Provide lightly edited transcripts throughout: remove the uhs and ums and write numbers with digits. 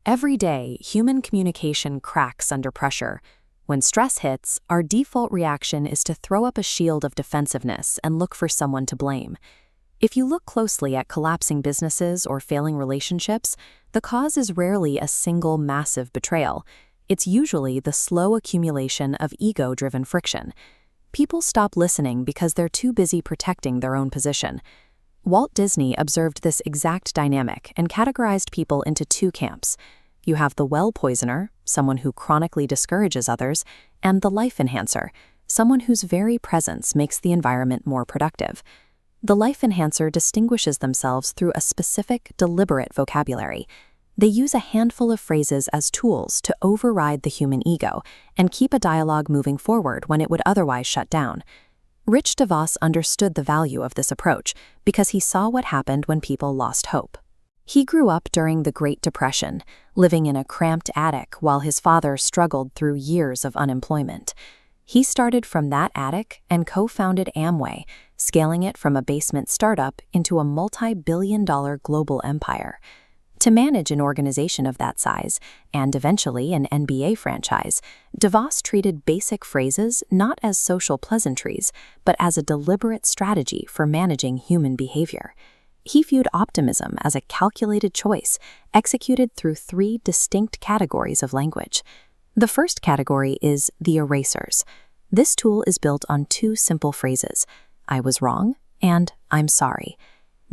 Every day, human communication cracks under pressure. When stress hits, our default reaction is to throw up a shield of defensiveness and look for someone to blame. If you look closely at collapsing businesses or failing relationships, the cause is rarely a single massive betrayal. It's usually the slow accumulation of ego-driven friction. People stop listening because they're too busy protecting their own position. Walt Disney observed this exact dynamic and categorized people into two camps. You have the well poisoner, someone who chronically discourages others, and the life enhancer, someone whose very presence makes the environment more productive. The life enhancer distinguishes themselves through a specific, deliberate vocabulary. They use a handful of phrases as tools to override the human ego and keep a dialogue moving forward when it would otherwise shut down. Rich DeVos understood the value of this approach because he saw what happened when people lost hope. He grew up during the Great Depression, living in a cramped attic while his father struggled through years of unemployment. He started from that attic and co-founded Amway, scaling it from a basement startup into a multi-billion-dollar global empire. To manage an organization of that size, and eventually an NBA franchise, DeVos treated basic phrases not as social pleasantries, but as a deliberate strategy for managing human behavior. He viewed optimism as a calculated choice, executed through three distinct categories of language. The first category is the erasers. This tool is built on two simple phrases, "I was wrong" and "I'm sorry."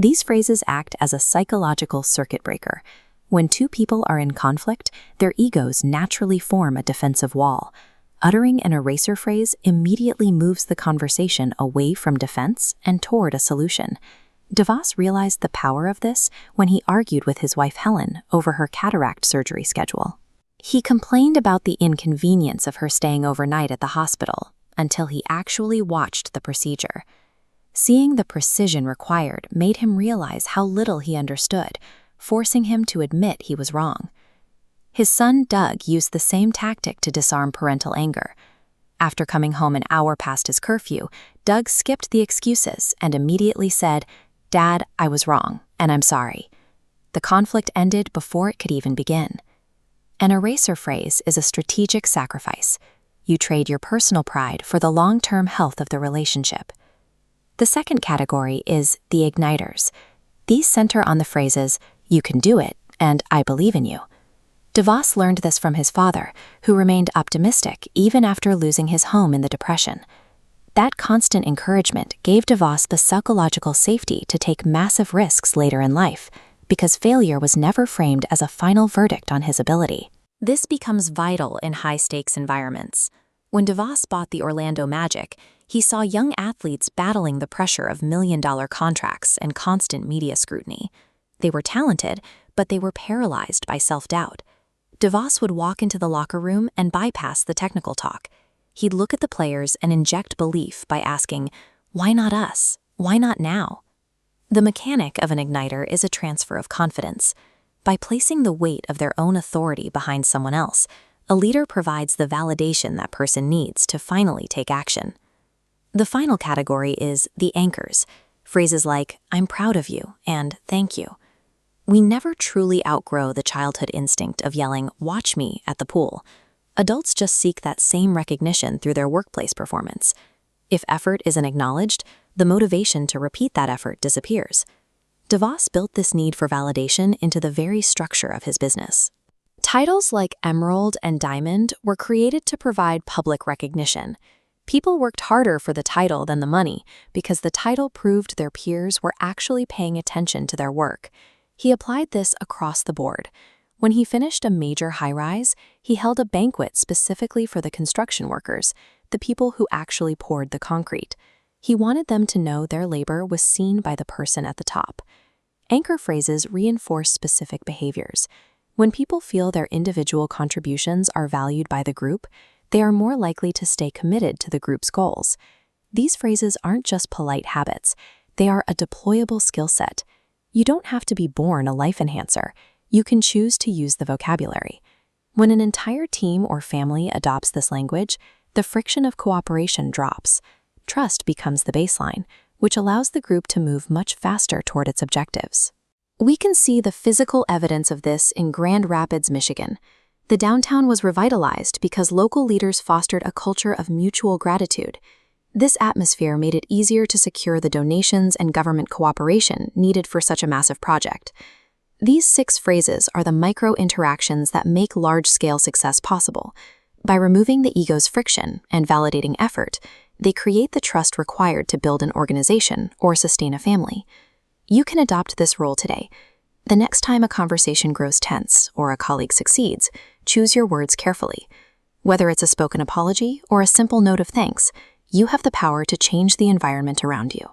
These phrases act as a psychological circuit breaker. When two people are in conflict, their egos naturally form a defensive wall. Uttering an eraser phrase immediately moves the conversation away from defense and toward a solution. DeVos realized the power of this when he argued with his wife Helen over her cataract surgery schedule. He complained about the inconvenience of her staying overnight at the hospital until he actually watched the procedure. Seeing the precision required made him realize how little he understood, forcing him to admit he was wrong. His son Doug used the same tactic to disarm parental anger. After coming home an hour past his curfew, Doug skipped the excuses and immediately said, "Dad, I was wrong, and I'm sorry." The conflict ended before it could even begin. An eraser phrase is a strategic sacrifice. You trade your personal pride for the long-term health of the relationship. The second category is the igniters. These center on the phrases, "You can do it," and "I believe in you." DeVos learned this from his father, who remained optimistic even after losing his home in the Depression. That constant encouragement gave DeVos the psychological safety to take massive risks later in life, because failure was never framed as a final verdict on his ability. This becomes vital in high-stakes environments. When DeVos bought the Orlando Magic, he saw young athletes battling the pressure of million-dollar contracts and constant media scrutiny. They were talented, but they were paralyzed by self-doubt. DeVos would walk into the locker room and bypass the technical talk. He'd look at the players and inject belief by asking, "Why not us? Why not now?" The mechanic of an igniter is a transfer of confidence. By placing the weight of their own authority behind someone else, a leader provides the validation that person needs to finally take action. The final category is the anchors, phrases like, "I'm proud of you," and "thank you." We never truly outgrow the childhood instinct of yelling, "Watch me," at the pool. Adults just seek that same recognition through their workplace performance. If effort isn't acknowledged, the motivation to repeat that effort disappears. DeVos built this need for validation into the very structure of his business. Titles like Emerald and Diamond were created to provide public recognition. People worked harder for the title than the money because the title proved their peers were actually paying attention to their work. He applied this across the board. When he finished a major high-rise, he held a banquet specifically for the construction workers, the people who actually poured the concrete. He wanted them to know their labor was seen by the person at the top. Anchor phrases reinforce specific behaviors. When people feel their individual contributions are valued by the group, they are more likely to stay committed to the group's goals. These phrases aren't just polite habits, they are a deployable skill set. You don't have to be born a life enhancer. You can choose to use the vocabulary. When an entire team or family adopts this language, the friction of cooperation drops. Trust becomes the baseline, which allows the group to move much faster toward its objectives. We can see the physical evidence of this in Grand Rapids, Michigan. The downtown was revitalized because local leaders fostered a culture of mutual gratitude. This atmosphere made it easier to secure the donations and government cooperation needed for such a massive project. These 6 phrases are the micro-interactions that make large-scale success possible. By removing the ego's friction and validating effort, they create the trust required to build an organization or sustain a family. You can adopt this role today. The next time a conversation grows tense or a colleague succeeds, choose your words carefully. Whether it's a spoken apology or a simple note of thanks, you have the power to change the environment around you.